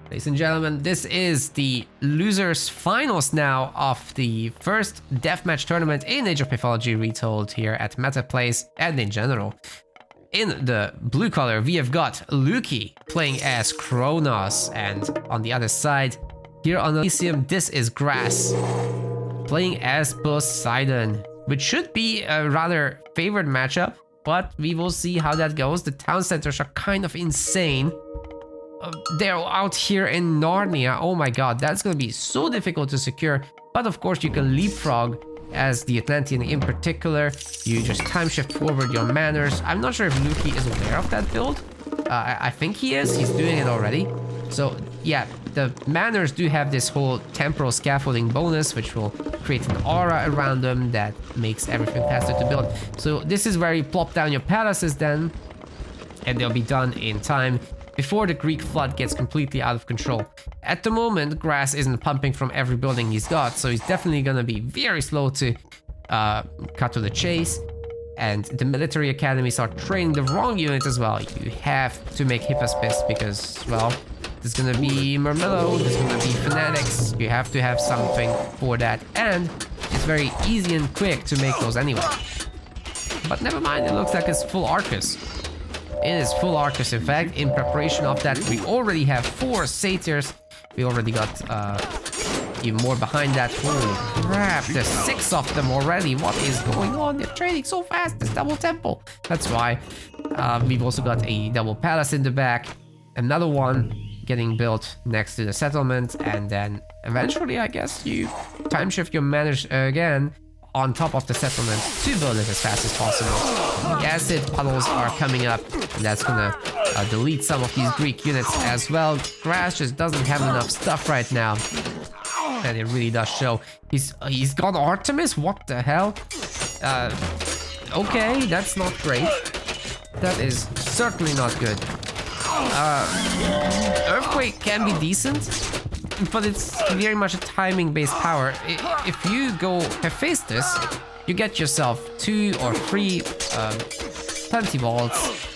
Ladies and gentlemen, this is the losers finals now of the first deathmatch tournament in Age of Mythology retold here at Meta Place and in general. In the blue color, we have got Looki playing as Kronos, and on the other side, here on Elysium, this is Grass playing as Poseidon, which should be a rather favored matchup, but we will see how that goes. The town centers are kind of insane. They're out here in Narnia. Oh my god, that's gonna be so difficult to secure. But of course, you can leapfrog as the Atlantean in particular. You just time shift forward your manors. I'm not sure if Looki is aware of that build. I think he is. He's doing it already. So yeah, the manors do have this whole temporal scaffolding bonus, which will create an aura around them that makes everything faster to build. So this is where you plop down your palaces then, and they'll be done in time before the Greek flood gets completely out of control. At the moment, Grass isn't pumping from every building he's got, so he's definitely gonna be very slow to cut to the chase. And the military academies are training the wrong unit as well. You have to make Hippospis because, well, there's gonna be Murmillo, there's gonna be Fanatics. You have to have something for that, and it's very easy and quick to make those anyway. But never mind, it looks like it's full Arcus. It is full Arcus, in fact. In preparation of that, we already have 4 satyrs. We already got even more behind that. Holy crap, there's 6 of them already. What is going on? They're trading so fast. This double temple. That's why. We've also got a double palace in the back. Another one getting built next to the settlement. And then eventually, I guess, you time shift your manage again on top of the settlement to build it as fast as possible. The acid puddles are coming up, and that's gonna delete some of these Greek units as well. Grass just doesn't have enough stuff right now, and it really does show. He's got Artemis? What the hell? Okay, that's not great. That is certainly not good. Earthquake can be decent, but it's very much a timing-based power. If you go Hephaestus, you get yourself 2 or 3 plenty vaults.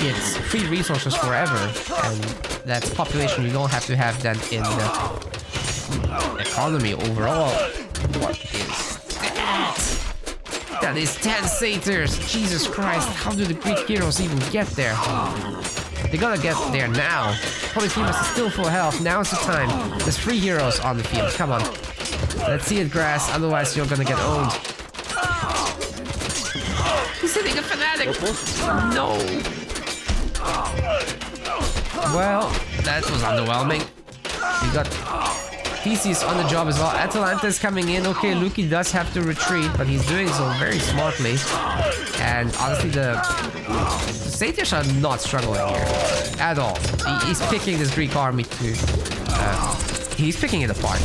It's free resources forever, and that's population you don't have to have then in the economy overall. What is that? That is 10 satyrs! Jesus Christ, how do the Greek heroes even get there? They gotta get there now. Polyphemus is still full health. Now is the time. There's 3 heroes on the field. Come on. Let's see it, Grass. Otherwise, you're gonna get owned. He's hitting a fanatic. No. Well, that was underwhelming. We got Theseus on the job as well. Atalanta's coming in. Okay, Looki does have to retreat, but he's doing so very smartly. And honestly, the satyrs are not struggling here at all. He's picking this Greek army to... he's picking it apart.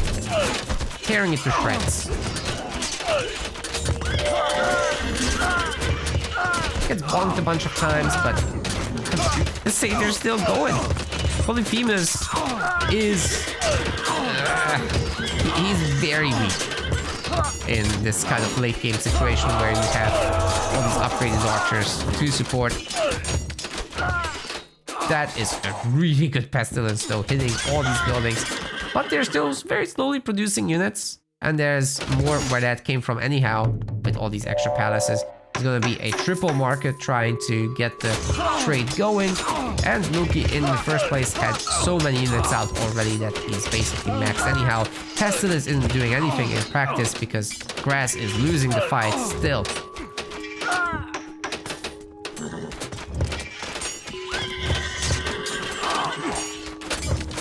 Tearing it to shreds. Gets bonked a bunch of times, but the satyr's still going. Polyphemus is... he's very weak in this kind of late game situation where you have all these upgraded archers to support. That is a really good pestilence though, hitting all these buildings. But they're still very slowly producing units, and there's more where that came from anyhow with all these extra palaces. It's gonna be a triple market trying to get the trade going, and Looki in the first place had so many units out already that he's basically maxed anyhow. Pestilence isn't doing anything in practice because Grass is losing the fight still.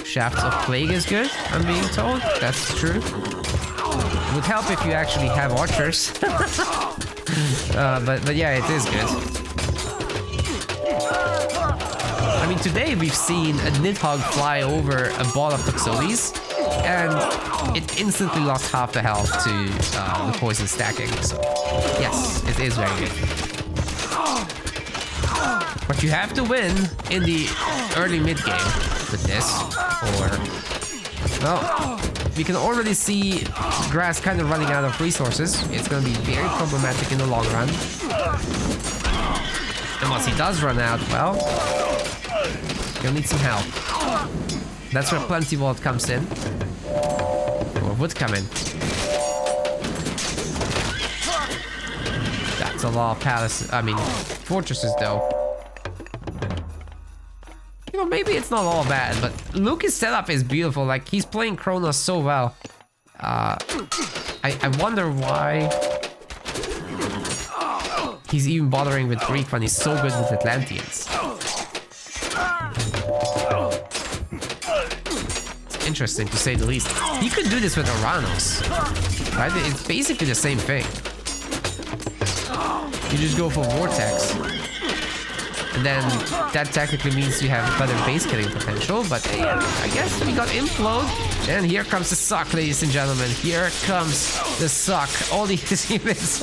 Shafts of Plague is good, I'm being told. That's true. It would help if you actually have archers. But yeah, it is good. I mean, today we've seen a Nidhogg fly over a ball of Toxotes, and it instantly lost half the health to the poison stacking. So yes, it is very good. But you have to win in the early mid game with this, or well, we can already see Grass kind of running out of resources. It's going to be very problematic in the long run. And once he does run out, well, you'll need some help. That's where Plenty Vault comes in. Or would come in. That's a lot of palaces. I mean, fortresses though. You know, maybe it's not all bad, but Looki's setup is beautiful. Like, he's playing Kronos so well. I wonder why he's even bothering with Greek when he's so good with Atlanteans. It's interesting to say the least. He could do this with Oranos, right? It's basically the same thing. You just go for Vortex. And then that technically means you have better base killing potential, but I guess we got Implode. And here comes the suck, ladies and gentlemen. Here comes the suck. All these units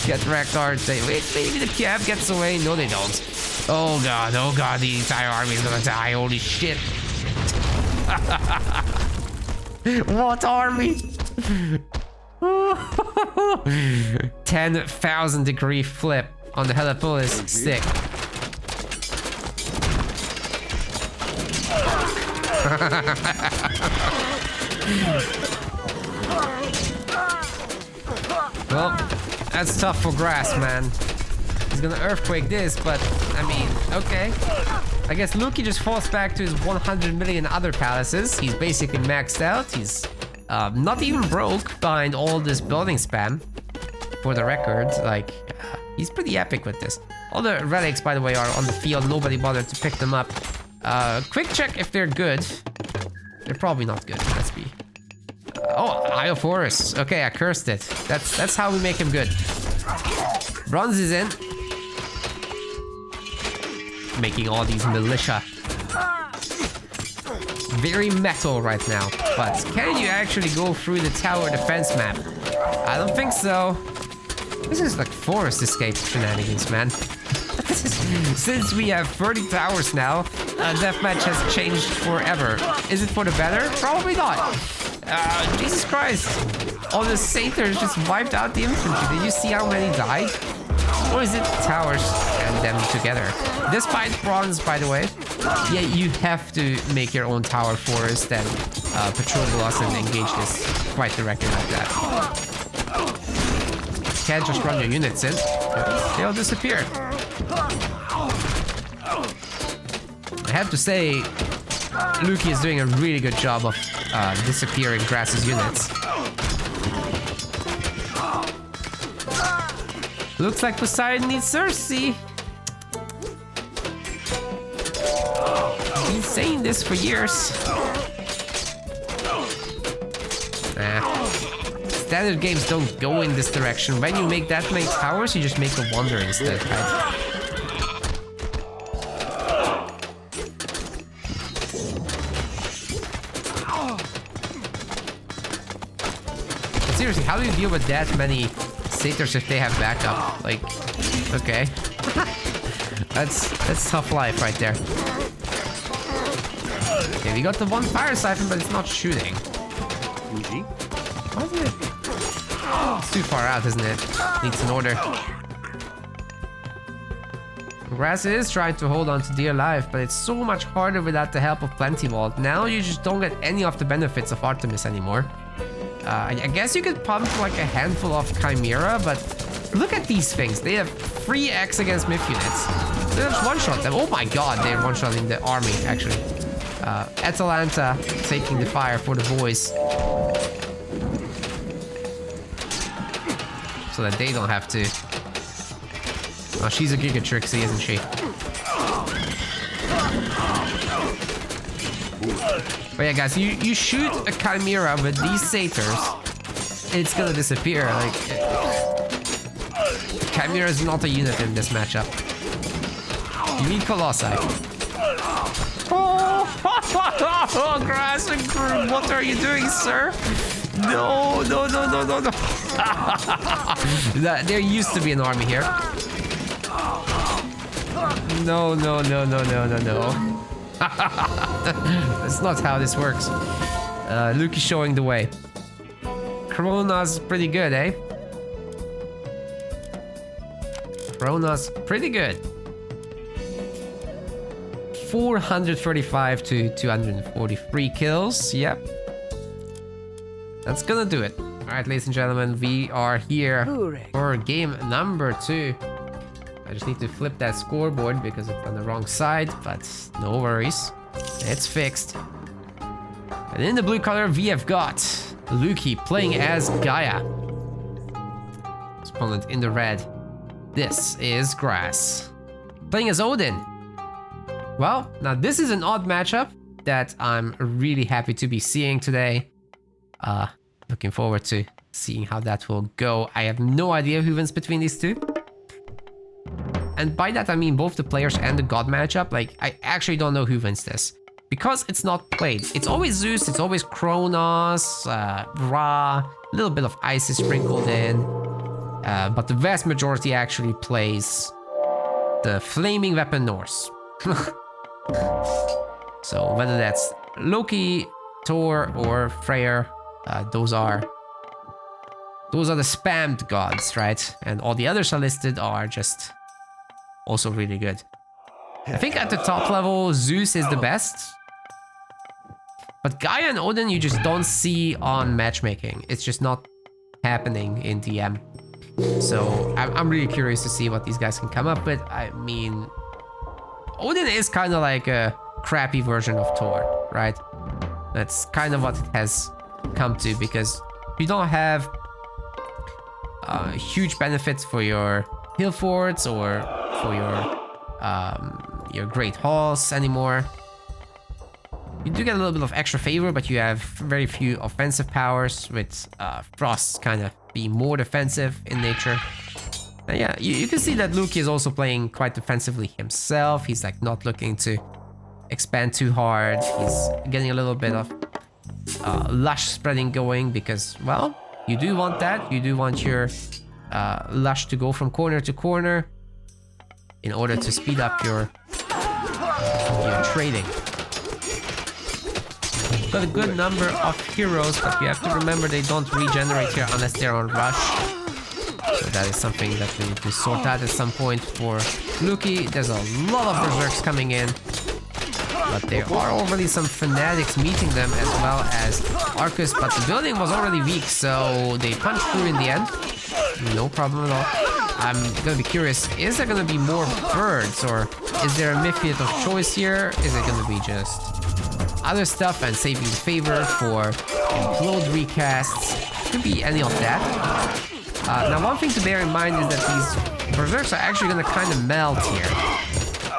get wrecked, aren't they? Wait, maybe the cab gets away. No, they don't. Oh god, the entire army is gonna die. Holy shit. What army? 10,000 degree flip on the Helipolis. Sick. Well, that's tough for Grass, man. He's gonna earthquake this, but I mean, okay. I guess Looki just falls back to his 100 million other palaces. He's basically maxed out. He's not even broke behind all this building spam. For the record, like, he's pretty epic with this. All the relics, by the way, are on the field. Nobody bothered to pick them up. Quick check if they're good. They're probably not good. Let's be. Oh, Eye of Horus. Okay, I cursed it. That's how we make him good. Bronze is in. Making all these militia. Very metal right now. But can you actually go through the tower defense map? I don't think so. This is like forest escape shenanigans, man. Since we have 30 towers now, Deathmatch has changed forever. Is it for the better? Probably not. Jesus Christ. All the satyrs just wiped out the infantry. Did you see how many died? Or is it towers and them together? Despite bronze, by the way, yeah, you have to make your own tower forest and patrol blast and engage this quite directly like that. You can't just run your units in. They'll disappear. I have to say, Looki is doing a really good job of disappearing Grass's units. Looks like Poseidon needs Cersei. Been saying this for years. Standard games don't go in this direction. When you make that many towers, you just make a wonder instead, right? Seriously, how do you deal with that many satyrs if they have backup? Like, okay. That's tough life right there. Okay, we got the one fire siphon, but it's not shooting. What is it? It's too far out, isn't it? Needs an order. Grass is trying to hold on to dear life, but it's so much harder without the help of Plenty Vault. Now you just don't get any of the benefits of Artemis anymore. I guess you could pump like a handful of Chimera, but look at these things. They have 3x against Myth units. They just one-shot them. Oh my god, they're one-shotting the army, actually. Atalanta taking the fire for the boys. So that they don't have to. Oh, she's a Giga Trixie, isn't she? But yeah, guys, you shoot a Chimera with these satyrs, it's gonna disappear. Like, Chimera is not a unit in this matchup. You need Colossi. Oh, Grass and Crew, what are you doing, sir? No. There used to be an army here. No. That's not how this works. Looki showing the way. Kronos pretty good, eh? Kronos pretty good. 435 to 243 kills. Yep. That's gonna do it. Alright, ladies and gentlemen, we are here for game number 2. I just need to flip that scoreboard because it's on the wrong side, but no worries. It's fixed. And in the blue color, we have got Looki playing as Gaia. His opponent in the red. This is Grass playing as Odin. Well, now this is an odd matchup that I'm really happy to be seeing today. Looking forward to seeing how that will go. I have no idea who wins between these two. And by that I mean both the players and the god matchup. Like, I actually don't know who wins this. Because it's not played. It's always Zeus, it's always Kronos, Ra, a little bit of Isis sprinkled in. But the vast majority actually plays the Flaming Weapon Norse. So whether that's Loki, Thor, or Freyr, those are the spammed gods, right? And all the others are listed are just also really good. I think at the top level, Zeus is the best. But Gaia and Odin you just don't see on matchmaking. It's just not happening in DM. So I'm really curious to see what these guys can come up with. I mean, Odin is kind of like a crappy version of Thor, right? That's kind of what it has come to, because you don't have huge benefits for your hill forts or for your great halls anymore. You do get a little bit of extra favor, but you have very few offensive powers, with Frost kind of being more defensive in nature. And yeah, you can see that Looki is also playing quite defensively himself. He's like not looking to expand too hard. He's getting a little bit of lush spreading going because, well, you do want that. You do want your lush to go from corner to corner in order to speed up your trading. Got a good number of heroes, but you have to remember they don't regenerate here unless they're on rush. So that is something that we need to sort out at some point for Looki. There's a lot of berserks coming in, but there are already some fanatics meeting them as well as Arcus, but the building was already weak, so they punched through in the end. No problem at all. I'm gonna be curious, is there gonna be more birds, or is there a Mythiot of choice here? Is it gonna be just other stuff and saving the favor for implode recasts? Could be any of that. Now, one thing to bear in mind is that these berserks are actually gonna kind of melt here.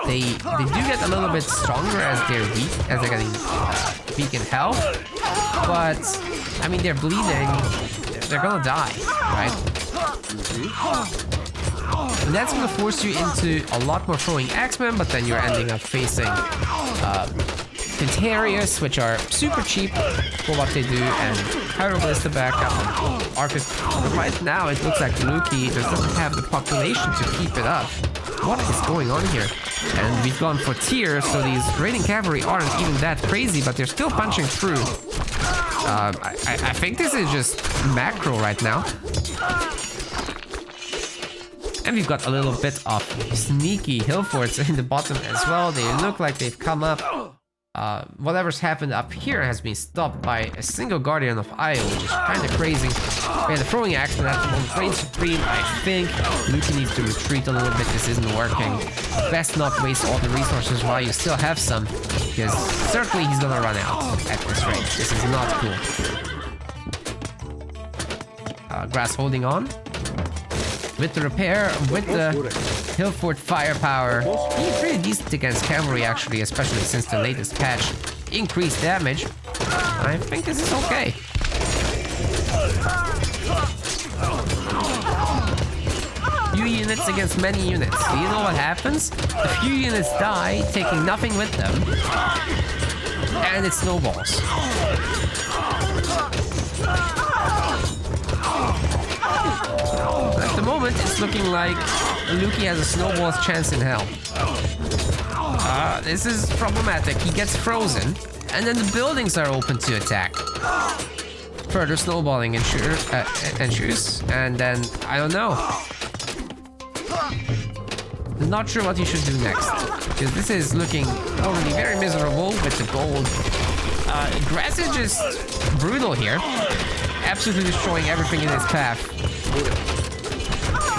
They do get a little bit stronger as they're weak, as they're getting weak in health. But I mean, they're bleeding. They're gonna die, right? And that's gonna force you into a lot more throwing X-Men, but then you're ending up facing Pentarius, which are super cheap for what they do, and Hyroballista backup. Arcus. Right now, it looks like Looki just doesn't have the population to keep it up. What is going on here? And we've gone for tiers, so these raiding cavalry aren't even that crazy, but they're still punching through. I think this is just macro right now. And we've got a little bit of sneaky hill forts in the bottom as well. They look like they've come up. Whatever's happened up here has been stopped by a single Guardian of Io, which is kind of crazy. We had a throwing action at the moment. Reign Supreme, I think. Looki needs to retreat a little bit. This isn't working. Best not waste all the resources while you still have some, because certainly he's gonna run out at this rate. This is not cool. Grass holding on. With the repair, with the hill fort firepower, he's pretty decent against cavalry actually, especially since the latest patch increased damage. I think this is okay. Few units against many units. Do you know what happens? A few units die, taking nothing with them, and it snowballs. At the moment, it's looking like Looki has a snowball's chance in hell. This is problematic. He gets frozen, and then the buildings are open to attack. Further snowballing ensues, and then, I don't know. Not sure what he should do next, because this is looking already very miserable with the gold. Grass is just brutal here, absolutely destroying everything in his path.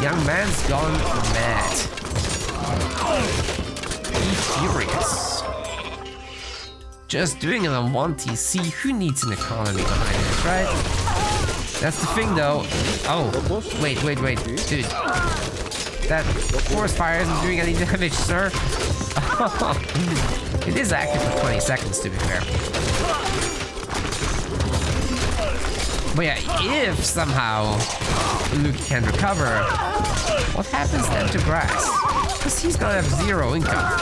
Young man's gone mad. He's furious. Just doing it on 1 TC, who needs an economy behind it, right? That's the thing though. Oh, wait, dude. That forest fire isn't doing any damage, sir. It is active for 20 seconds, to be fair. But yeah, if somehow Looki can recover, what happens then to grass? Because he's gonna have 0 income.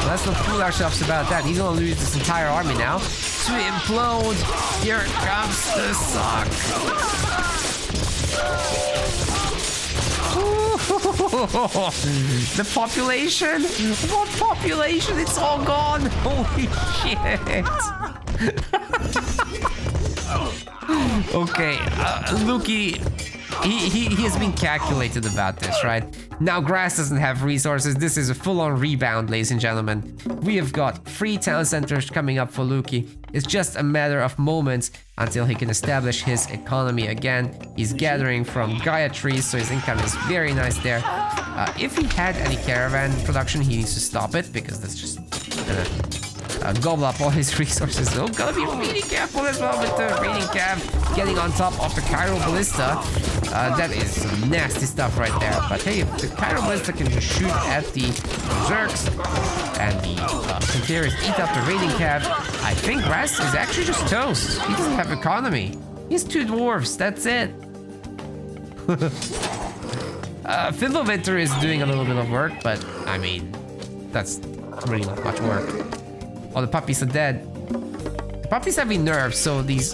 Let's not fool ourselves about that. He's gonna lose this entire army now. To implode, here comes the suck. The population? What population? It's all gone. Holy shit. Okay, Looki, he has been calculated about this, right? Now grass doesn't have resources. This is a full-on rebound, ladies and gentlemen. We have got 3 town centers coming up for Looki. It's just a matter of moments until he can establish his economy again. He's gathering from Gaia trees, so his income is very nice there. If he had any caravan production, he needs to stop it, because that's just gonna gobble up all his resources. So gotta be really careful as well with the raiding cab getting on top of the Cairo Ballista. That is some nasty stuff right there. But hey, if the Cairo Ballista can just shoot at the Berserks and the Frontiers eat up the raiding cab, I think Grass is actually just toast. He doesn't have economy. He has 2 dwarves, that's it. Fimbulwinter is doing a little bit of work, but I mean, that's really not much work. Oh, the puppies are dead. The puppies have been nerfed, so these...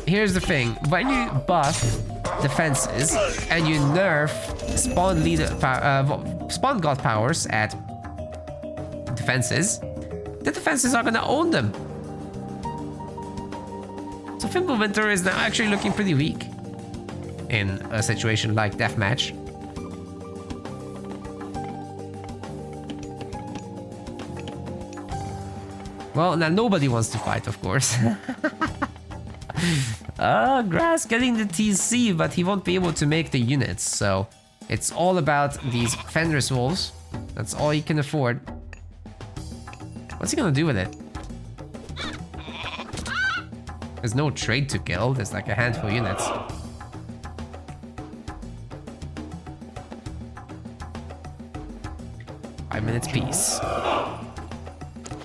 here's the thing. When you buff defenses and you nerf spawn god powers at defenses, the defenses are gonna own them. So Fimbulwinter is now actually looking pretty weak in a situation like Deathmatch. Well, now nobody wants to fight, of course. Grass getting the TC, but he won't be able to make the units, so it's all about these Fenris Wolves. That's all he can afford. What's he gonna do with it? There's no trade to kill, there's like a handful of units. Five minutes peace.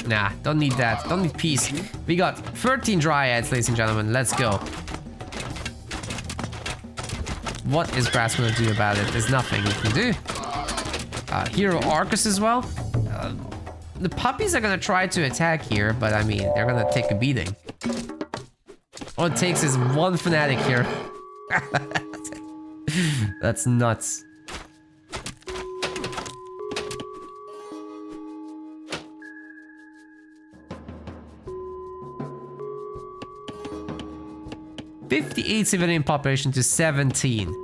Nah, don't need that. Don't need peace. We got 13 Dryads, ladies and gentlemen. Let's go. What is Grass gonna do about it? There's nothing he can do. Hero Arcus as well. The puppies are gonna try to attack here, but I mean, they're gonna take a beating. All it takes is 1 fanatic here. That's nuts. .58 civilian population to 17.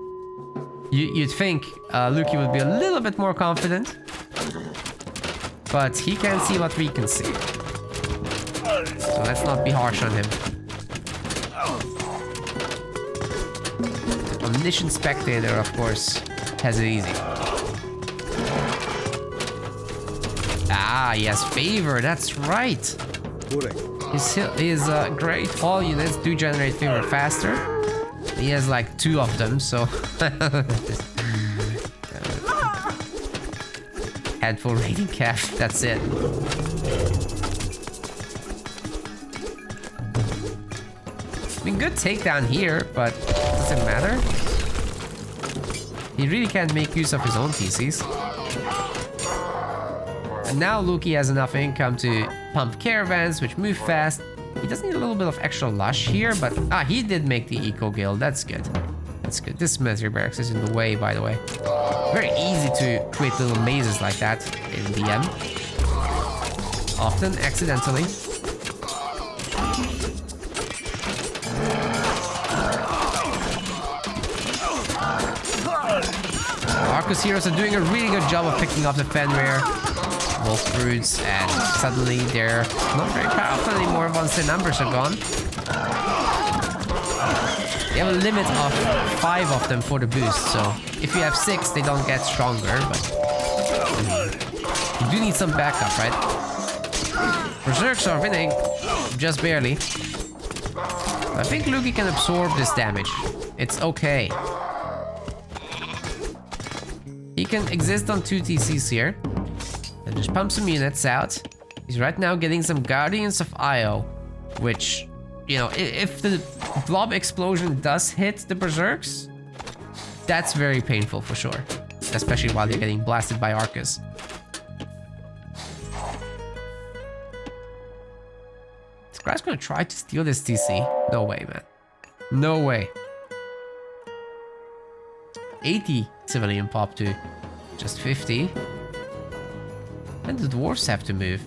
You'd think Looki would be a little bit more confident, but he can't see what we can see. So let's not be harsh on him. The omniscient spectator, of course, has it easy. Ah, yes, favor, that's right. His great fall units do generate favor faster. He has like 2 of them, so... Handful raiding cap, that's it. I mean, good takedown here, but does it matter? He really can't make use of his own TCs. And now Looki has enough income to pump caravans, which move fast. He does need a little bit of extra lush here, but... Ah, he did make the eco guild. That's good. That's good. This military barracks is in the way, by the way. Very easy to create little mazes like that in DM. Often accidentally. Arcus heroes are doing a really good job of picking off the Fenrir Wolf Brutes, and suddenly they're not very powerful anymore once their numbers are gone. They have a limit of 5 of them for the boost, so if you have 6, they don't get stronger, but you do need some backup, right? Berserks are winning, just barely. I think Looki can absorb this damage. It's okay. He can exist on 2 TCs here. And just pump some units out. He's right now getting some Guardians of Io, which, you know, if the blob explosion does hit the Berserks, that's very painful for sure. Especially while they're getting blasted by Arcus. This guy's gonna try to steal this TC. No way, man. No way. 80 civilian pop to just 50. And the dwarves have to move.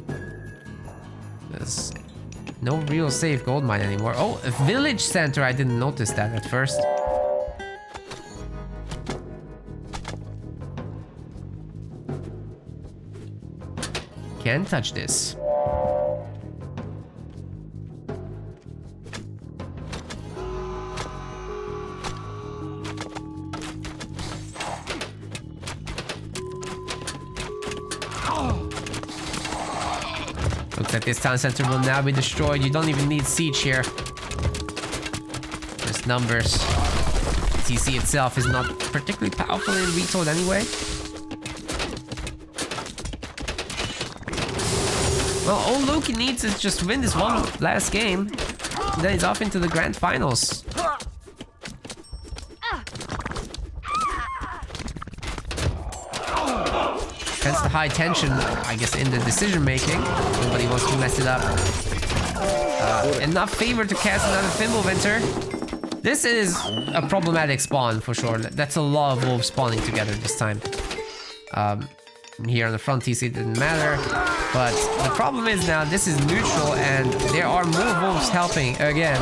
There's no real safe gold mine anymore. Oh, a village center. I didn't notice that at first. Can't touch this. Looks like this town center will now be destroyed. You don't even need siege here. Just numbers. TC itself is not particularly powerful in retold anyway. Well, all Looki needs is just win this one last game. Then he's off into the grand finals. Hence the high tension, I guess, in the decision making. Nobody wants to mess it up. Enough favor to cast another Fimbulwinter. This is a problematic spawn for sure. That's a lot of wolves spawning together this time. Here on the front TC didn't matter. But the problem is now this is neutral and there are more wolves helping again.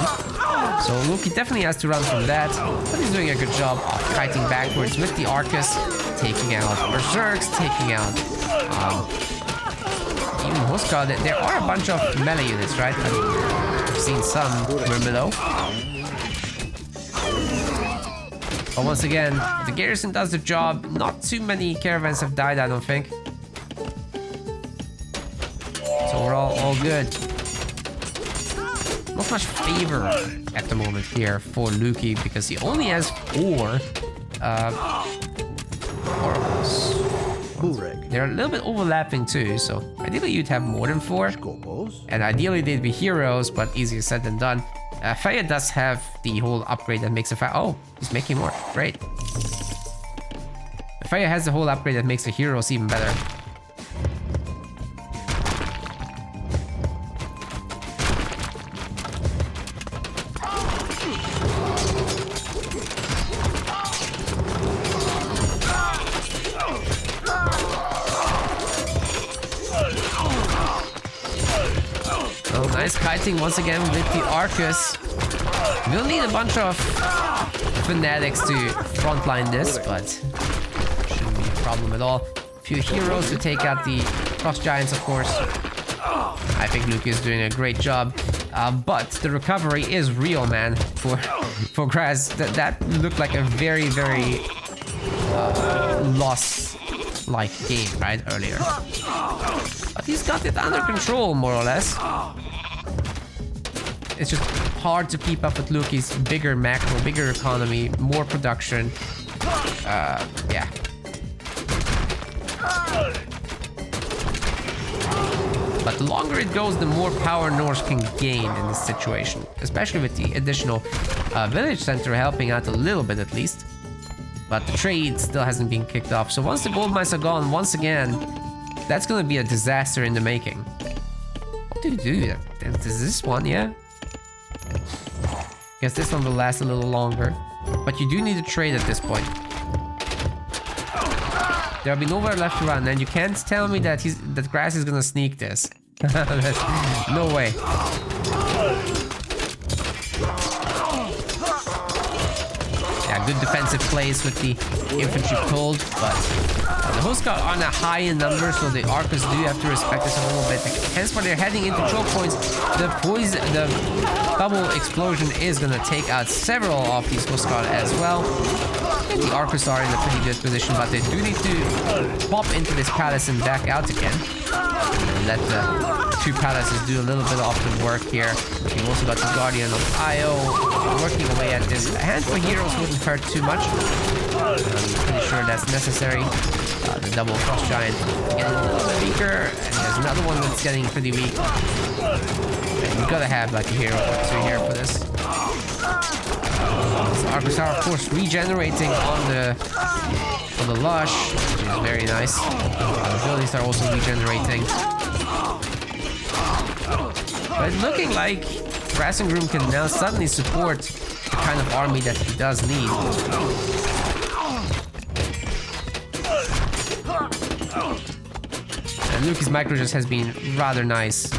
So Looki definitely has to run from that. But he's doing a good job of fighting backwards with the Arcus. Taking out Berserks, taking out even Huskar. There are a bunch of melee units, right? I've seen some Murmillo. But once again, the garrison does the job. Not too many caravans have died, I don't think. So we're all good. Not much favor at the moment here for Looki because he only has 4 oracles. They're a little bit overlapping too, so ideally you'd have more than 4. And ideally they'd be heroes, but easier said than done. Faya does have the whole upgrade that makes a oh, he's making more. Great. Faya has the whole upgrade that makes the heroes even better. Nice kiting once again with the Arcus. We'll need a bunch of fanatics to frontline this, but shouldn't be a problem at all. A few heroes to take out the Frost Giants, of course. I think Looki is doing a great job, but the recovery is real, man. For Grass, that looked like a very, very loss-like game, right, earlier. But he's got it under control, more or less. It's just hard to keep up with Looki's bigger macro, bigger economy, more production. Yeah. But the longer it goes, the more power Norse can gain in this situation. Especially with the additional village center helping out a little bit at least. But the trade still hasn't been kicked off. So once the gold mines are gone, once again, that's gonna be a disaster in the making. What do you do? Is this one, yeah? Guess this one will last a little longer. But you do need to trade at this point. There'll be nowhere left to run, and you can't tell me that that Grass is gonna sneak this. No way. Yeah, good defensive plays with the infantry pulled, but the host guard on a high in numbers, so the Archers do have to respect this a little bit. Hence, when they're heading into choke points, the bubble explosion is gonna take out several of these host guard as well. And the Archers are in a pretty good position, but they do need to pop into this palace and back out again. And let the two palaces do a little bit of the work here. We've also got the Guardian of Io working away at this. A handful of heroes wouldn't hurt too much. I'm pretty sure that's necessary. The double frost giant getting a little bit weaker, and there's another one that's getting pretty weak. And you gotta have like a hero or two here for this. Archers are of course regenerating on the Lush, which is very nice. The abilities are also regenerating. But looking like Grass and Groom can now suddenly support the kind of army that he does need. And Looki's micro just has been rather nice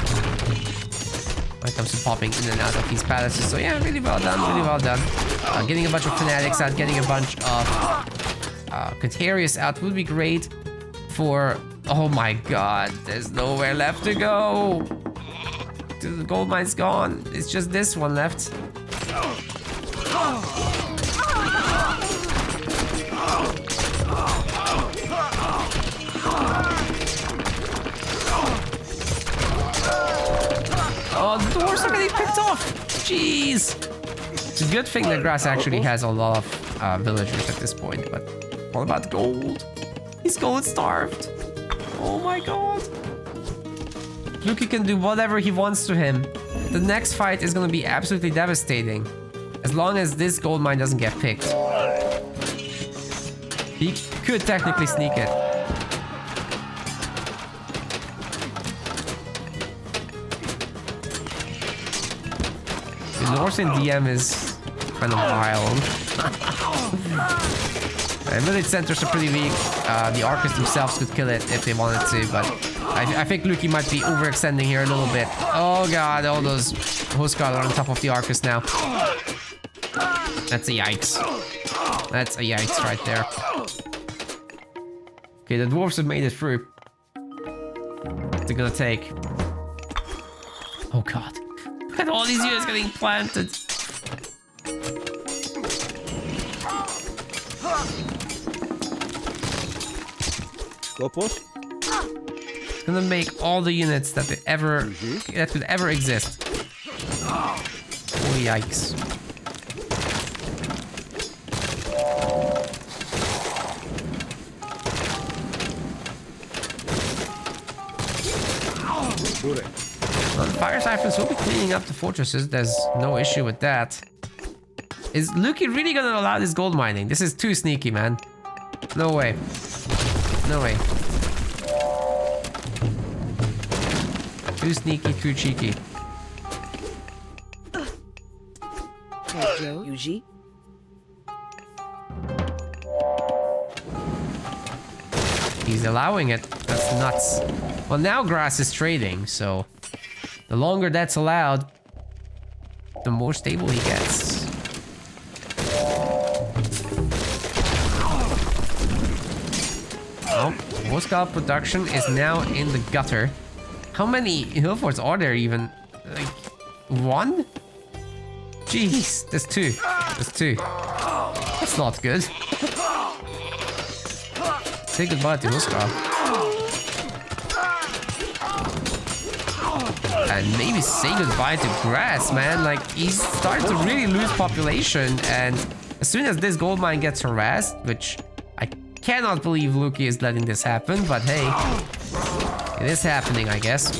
when it comes to popping in and out of these palaces. So yeah, really well done, really well done. Getting a bunch of Fanatics out, getting a bunch of Catarius out would be great for... Oh my god, there's nowhere left to go. The gold mine's gone. It's just this one left. Oh, the doors are getting picked off. Jeez. It's a good thing that Grass actually has a lot of villagers at this point, but what about gold? He's gold starved. Oh my god. Looki can do whatever he wants to him. The next fight is gonna be absolutely devastating. As long as this gold mine doesn't get picked. He could technically sneak it. The Northern DM is kind of wild. And village centers are pretty weak. The Archers themselves could kill it if they wanted to, but I think Looki might be overextending here a little bit. Oh god, all those host guard are on top of the Archers now. That's a yikes. That's a yikes right there. Okay, the dwarves have made it through. What's it gonna take? Oh god. Look at all these units getting planted. It's gonna make all the units that could ever exist. Oh yikes. Well, the fire siphons will be cleaning up the fortresses. There's no issue with that. Is Looki really gonna allow this gold mining? This is too sneaky, man. No way. No way. Too sneaky, too cheeky. Yuji? He's allowing it. That's nuts. Well, now Grass is trading, so the longer that's allowed, the more stable he gets. Well, Host Guard production is now in the gutter. How many hill forts are there even? Like, one? Jeez, there's two. There's two. That's not good. Say goodbye to Host Guard. And maybe say goodbye to Grass, man. Like, he's starting to really lose population, and as soon as this gold mine gets harassed, which I cannot believe Looki is letting this happen, but hey, it is happening, I guess.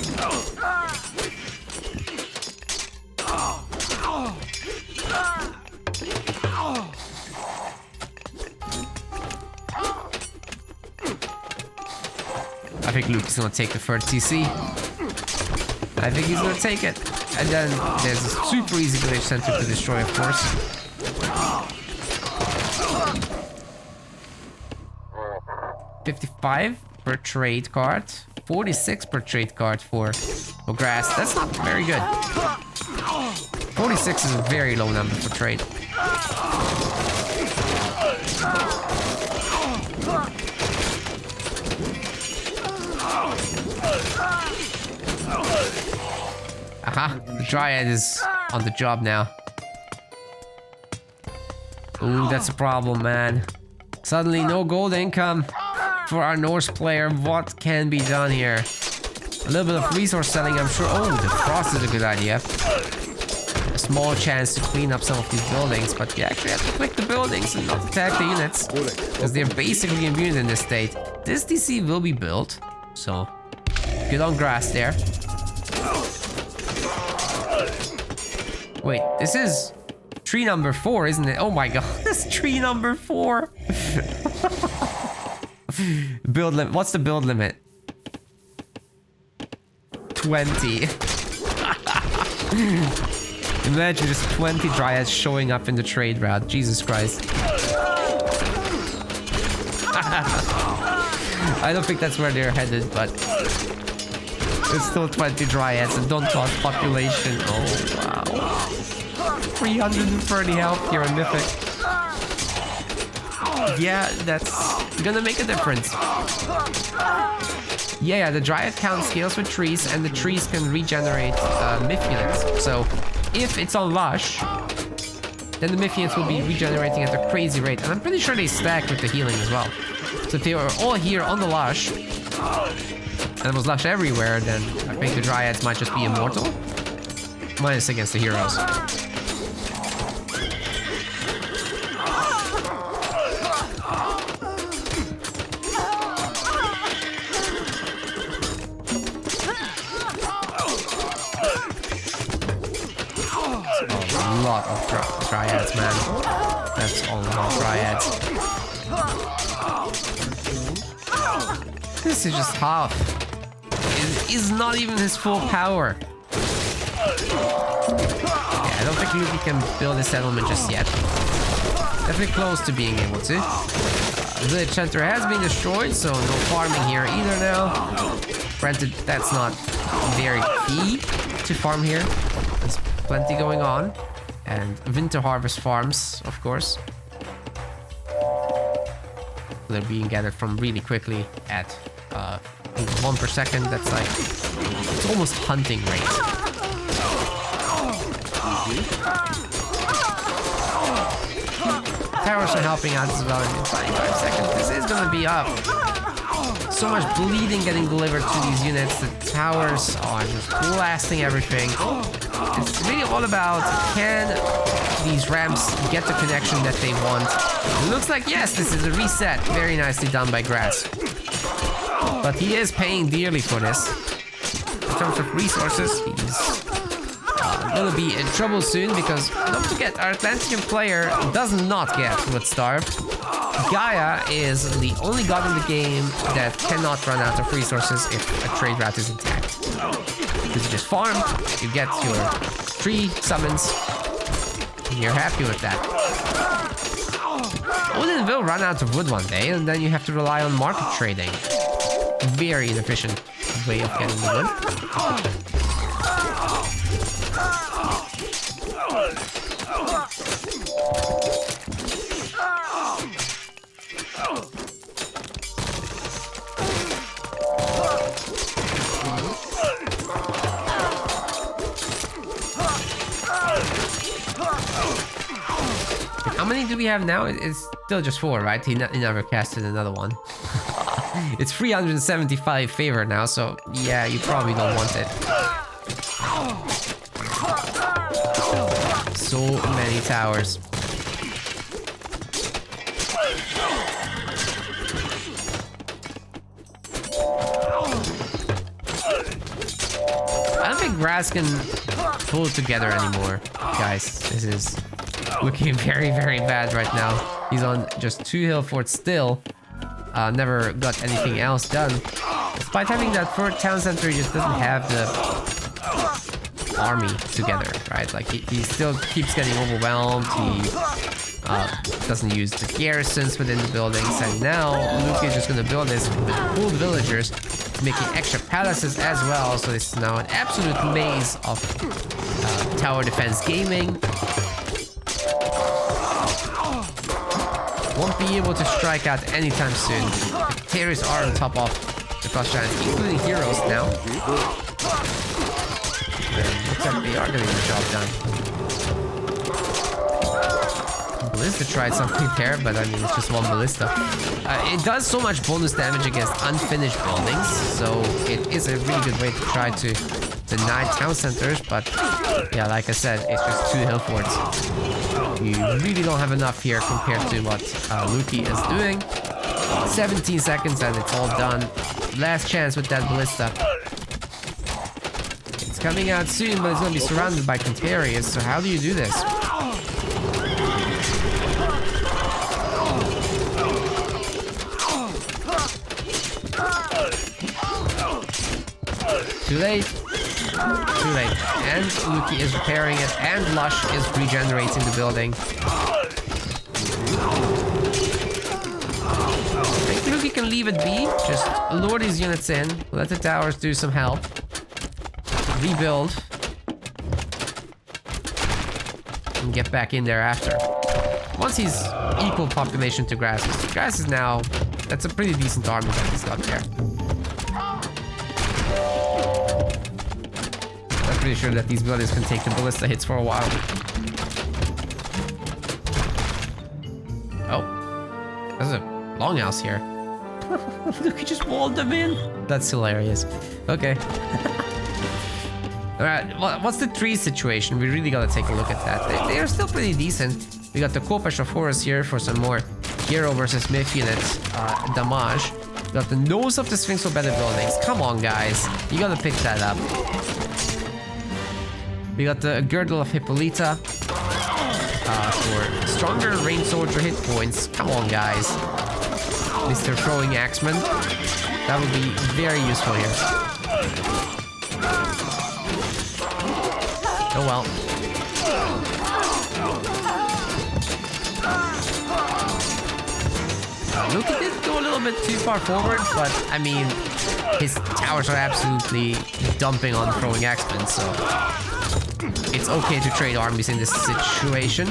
I think Luke's gonna take the third TC. I think he's gonna take it. And then there's a super easy village center to destroy, of course. $55 per trade card. 46 per trade card for Grass. That's not very good. 46 is a very low number for trade. Aha, the Dryad is on the job now. Ooh, that's a problem, man. Suddenly no gold income for our Norse player. What can be done here? A little bit of resource selling, I'm sure. Oh, the frost is a good idea. A small chance to clean up some of these buildings, but you actually have to click the buildings and not attack the units, because they're basically immune in this state. This DC will be built, so good on grass there. Wait, this is tree number 4, isn't it? Oh my god, this is tree number 4. Build limit. What's the build limit? 20. Imagine just 20 dryads showing up in the trade route. Jesus Christ. I don't think that's where they're headed, but it's still 20 dryads, and don't talk population. Oh wow. 330 health here on Mythic. Yeah, that's gonna make a difference. Yeah, the Dryad count scales with trees, and the trees can regenerate myth units. So if it's on Lush, then the myth units will be regenerating at a crazy rate. And I'm pretty sure they stack with the healing as well. So if they were all here on the Lush, and there was Lush everywhere, then I think the Dryads might just be immortal. Minus against the heroes. A lot of dryads, man. That's all about dryads. This is just half. It is not even his full power. Yeah, I don't think Looki can build a settlement just yet. Definitely close to being able to. The center has been destroyed, so no farming here either now. Granted, that's not very key to farm here. There's plenty going on. And winter harvest farms, of course. They're being gathered from really quickly at I think 1 per second. That's like, it's almost hunting rate. Towers are helping out as well. In 25 seconds, this is gonna be up. So much bleeding getting delivered to these units. The towers are just blasting everything. It's really all about, can these ramps get the connection that they want? It looks like, yes, this is a reset. Very nicely done by Grass. But he is paying dearly for this. In terms of resources, he's gonna be in trouble soon, because don't forget, our Atlantean player does not get with Starve. Gaia is the only god in the game that cannot run out of resources if a trade route is intact. Because you just farm, you get your 3 summons, and you're happy with that. Odin will run out of wood one day, and then you have to rely on market trading. Very inefficient way of getting the wood. How many do we have now? It's still just 4, right? He never casted another one. It's 375 favor now, so yeah, you probably don't want it. So many towers. I don't think Grass can pull it together anymore, guys. This is looking very, very bad right now. He's on just 2 hill forts still. Never got anything else done. Despite having that 3rd town center, he just doesn't have the army together, right? Like, he still keeps getting overwhelmed. He doesn't use the garrisons within the buildings. And now, Looki is just going to build this with pooled villagers, making extra palaces as well. So this is now an absolute maze of tower defense gaming. won't be able to strike out anytime soon. The Terrors are on top of the Frost Giants, including heroes now. And looks like they are getting the job done. Ballista tried something there, but I mean, it's just one Ballista. It does so much bonus damage against unfinished buildings, so it is a really good way to try to deny town centers, but yeah, like I said, it's just 2 hill forts. You really don't have enough here compared to what Looki is doing. 17 seconds and it's all done. Last chance with that Ballista. It's coming out soon, but it's going to be surrounded by Contarius, so how do you do this? Too late. Too late. And Looki is repairing it, and Lush is regenerating the building. I think Looki can leave it be. Just lure these units in. Let the towers do some help. Rebuild. And get back in there after. Once he's equal population to Grass. Grass is now... That's a pretty decent army that he's got there. I'm pretty sure that these buildings can take the Ballista hits for a while. Oh. There's a longhouse here. Look, he just walled them in. That's hilarious. Okay. Alright, what's the tree situation? We really gotta take a look at that. They are still pretty decent. We got the Kopash of Horus here for some more hero versus myth units damage. We got the nose of the Sphinx for better buildings. Come on, guys. You gotta pick that up. We got the Girdle of Hippolyta for stronger range soldier hit points. Come on, guys. Mr. Throwing Axeman. That would be very useful here. Oh well. Looki did go a little bit too far forward, but I mean, his towers are absolutely dumping on Throwing Axemen, so it's okay to trade armies in this situation.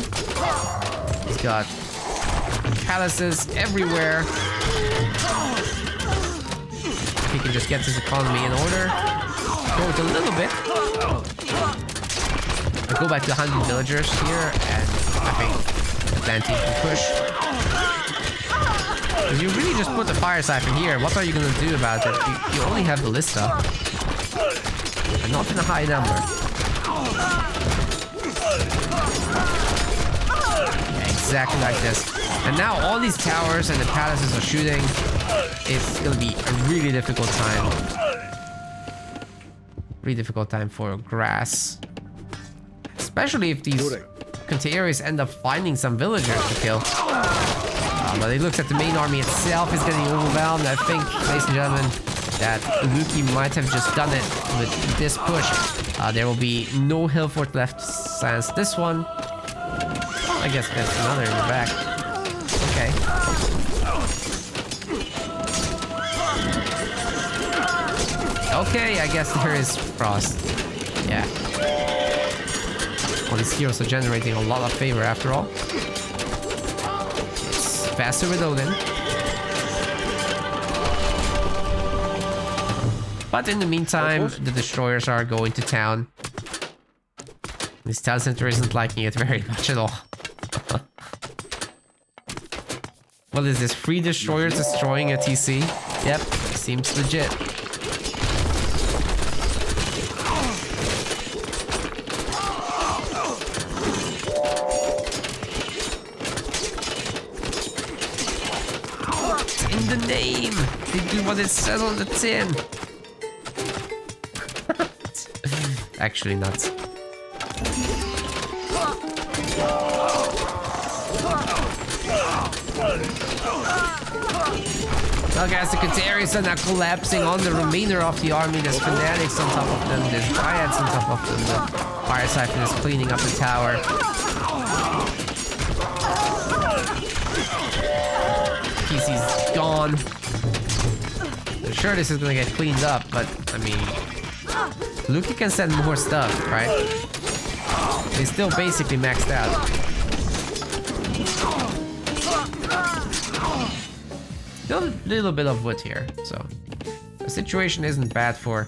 He's got palaces everywhere. He can just get his economy in order. Go it a little bit. I go back to 100 villagers here, and I think Atlantean can push. You really just put the fire siphon here. What are you gonna do about it? You only have Ballista, and not in a high number. Yeah, exactly like this. And now all these towers and the palaces are shooting. It's gonna be a really difficult time. Really difficult time for Grass. Especially if these Contarius end up finding some villagers to kill. But it looks like the main army itself is getting overwhelmed. I think, ladies and gentlemen, that Looki might have just done it with this push. There will be no hill fort left since this one. I guess there's another in the back. Okay. Okay, I guess there is Frost. Yeah. Well, these heroes are generating a lot of favor after all. It's faster with Odin. But in the meantime, the destroyers are going to town. This town center isn't liking it very much at all. What is this? 3 destroyers destroying a TC? Yep, seems legit. In the name! They do what it says on the tin! Actually nuts. Well guys, the Contarius are now collapsing on the remainder of the army. There's fanatics on top of them, there's dryads on top of them. The fire siphon is cleaning up the tower. PC's gone. I'm sure this is gonna get cleaned up, but I mean, Looki can send more stuff, right? He's still basically maxed out. still a little bit of wood here, so the situation isn't bad for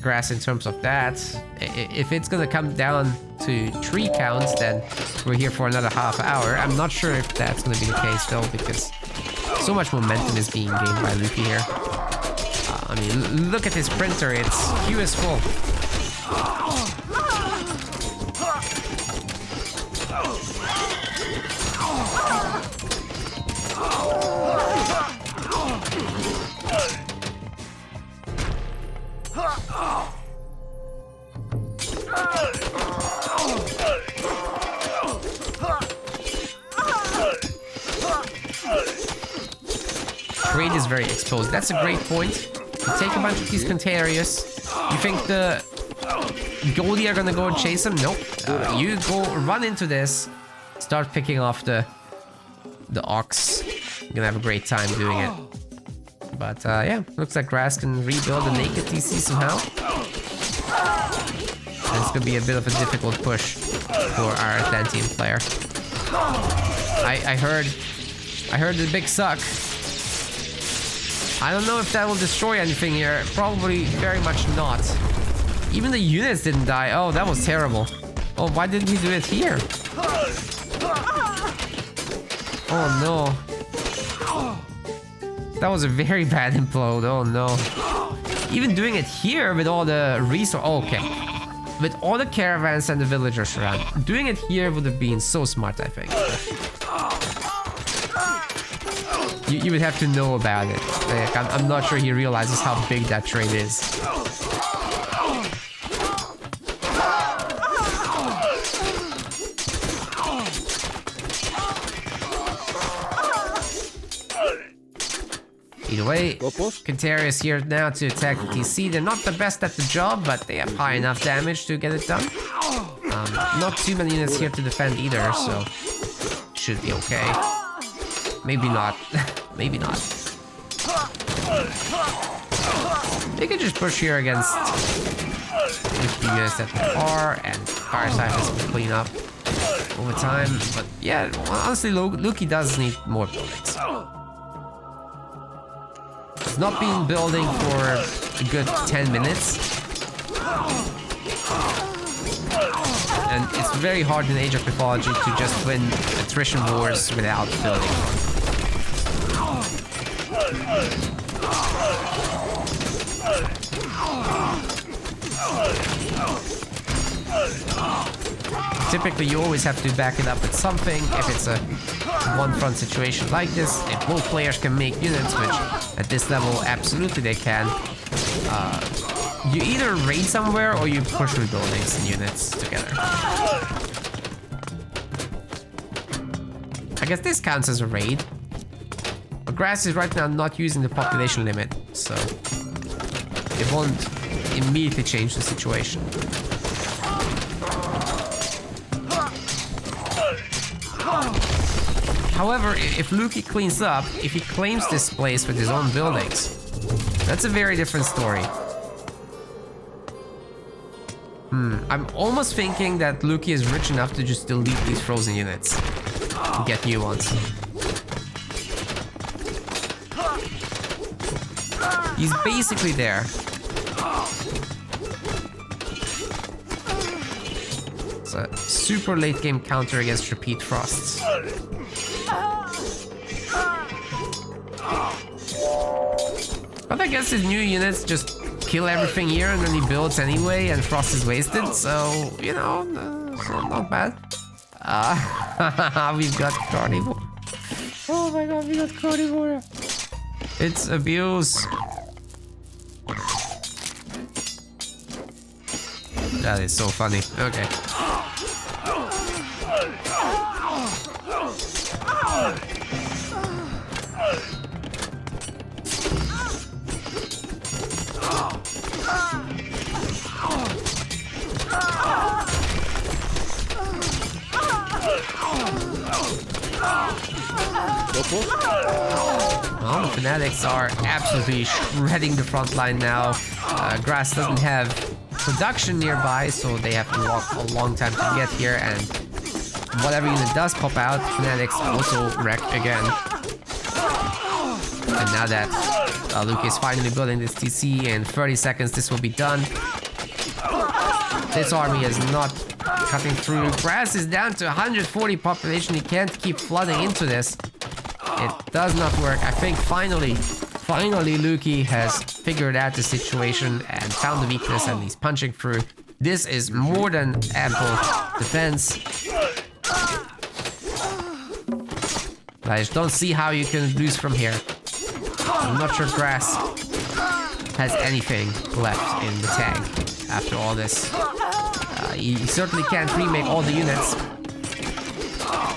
grass in terms of that. If it's gonna come down to 3 counts, then we're here for another half hour. I'm not sure if that's gonna be the case though, because so much momentum is being gained by Looki here. I mean, look at his printer, its queue is full. Trade is very exposed. That's a great point. You take a bunch of these Contarius. You think the Goldie are gonna go and chase him? Nope. You go run into this. Start picking off the Ox. You're gonna have a great time doing it. But yeah, looks like Grass can rebuild the naked TC somehow. And it's gonna be a bit of a difficult push for our Atlantean player. I heard the big suck. I don't know if that will destroy anything here. Probably very much not. Even the units didn't die. Oh, that was terrible. Oh, why didn't he do it here? Oh no. That was a very bad implode. Oh no. Even doing it here with all the resources. Oh, okay. With all the caravans and the villagers around. Doing it here would have been so smart, I think. You would have to know about it. Like, I'm not sure he realizes how big that trade is. Either way, Contarius here now to attack the TC. They're not the best at the job, but they have high enough damage to get it done. Not too many units here to defend either, so should be okay. Maybe not. Maybe not. They could just push here against the units that there are, and Fireside has to clean up over time. But yeah, honestly, Looki does need more buildings. It's not been building for a good 10 minutes. And it's very hard in Age of Mythology to just win attrition wars without building. Typically, you always have to back it up with something. If it's a one-front situation like this, if both players can make units, which at this level, absolutely they can, you either raid somewhere or you push through buildings and units together. I guess this counts as a raid. But Grass is right now not using the population limit, so it won't immediately change the situation. However, if Looki cleans up, if he claims this place with his own buildings, that's a very different story. I'm almost thinking that Looki is rich enough to just delete these frozen units and get new ones. He's basically there. It's a super late game counter against repeat frosts. But I guess his new units just kill everything here and then he builds anyway and frost is wasted, so, you know, not bad. We've got Carnivore. Oh my god, we got Carnivore. It's abuse. That is so funny. Okay. Well, the Fanatics are absolutely shredding the front line now. Grass doesn't have production nearby, so they have to walk a long time to get here, and whatever unit does pop out, Fanatics also wreck again. And now that Looki is finally building this TC, in 30 seconds this will be done. This army is not cutting through. Grass is down to 140 population. He can't keep flooding into this. It does not work. I think finally Looki has figured out the situation and found the weakness, and he's punching through. This is more than ample defense. I just don't see how you can lose from here. I'm not sure Grass has anything left in the tank after all this. He certainly can't remake all the units.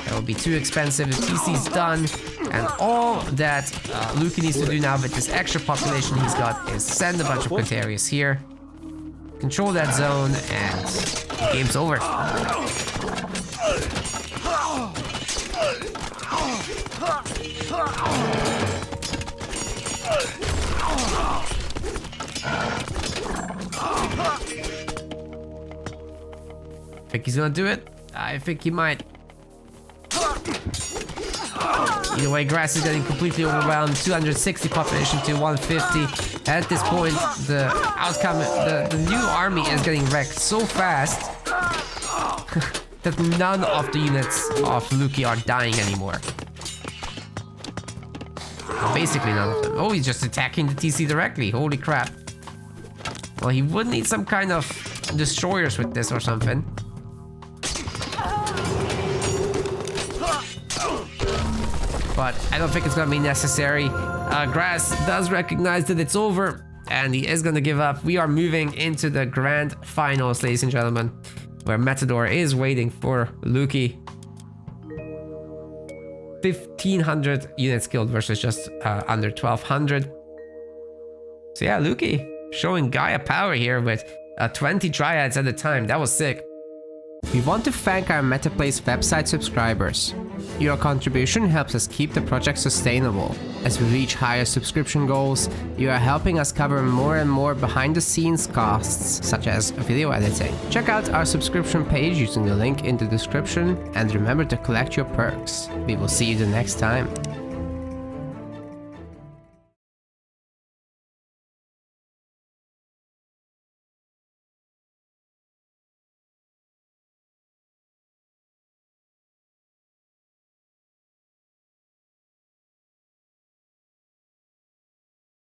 It will be too expensive. The TC's done. And all that Looki needs to do now with this extra population he's got is send a bunch of Quintarius here. Control that zone, and the game's over. Think he's gonna do it? I think he might. Either way, Grass is getting completely overwhelmed. 260 population to 150. At this point, the outcome, the new army is getting wrecked so fast that none of the units of Looki are dying anymore. Basically none of them. Oh, he's just attacking the TC directly. Holy crap. Well, he would need some kind of destroyers with this or something. But I don't think it's gonna be necessary. Grass does recognize that it's over, and he is gonna give up. We are moving into the grand finals, ladies and gentlemen, where Matador is waiting for Looki. 1,500 units killed versus just under 1,200. So yeah, Looki showing Gaia power here with 20 Dryads at a time. That was sick. We want to thank our MetaPlace website subscribers. Your contribution helps us keep the project sustainable. As we reach higher subscription goals, you are helping us cover more and more behind-the-scenes costs, such as video editing. Check out our subscription page using the link in the description, and remember to collect your perks. We will see you the next time.